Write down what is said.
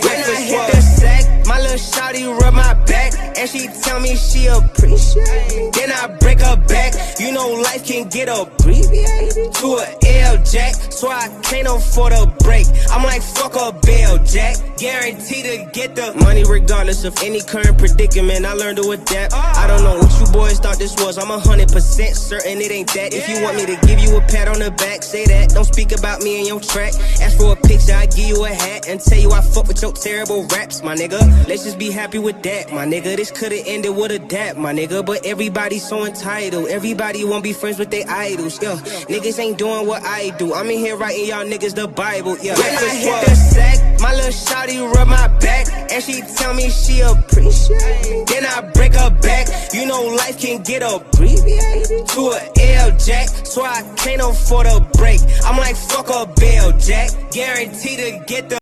breakfast hit the sack, my little shawty rub my back, and she tell me she appreciate me. Then I break her back. You know life can get abbreviated to a L Jack, so I can't afford a break. I'm like fuck a bill, Jack. Guaranteed to get the money regardless of any current predicament. I learned to adapt. I don't know what you boys thought this was. I'm 100% certain it ain't that. If you want me to give you a pat on the back, say that. Don't speak about me in your track. Ask for a picture, I give you a hat and tell you I fuck with your terrible raps, my nigga. Let's just be happy with that, my nigga. This could've ended with a dap, my nigga. But everybody's so entitled. Everybody won't be friends with their idols, yeah. Niggas ain't doing what I do. I'm in here writing y'all niggas the Bible, yeah. When I hit the sack, my little shawty rub my back, and she tell me she appreciate me. Then I break her back. You know life can get abbreviated to a L Jack, so I can't afford a break. I'm like fuck a bill, Jack. Guaranteed to get the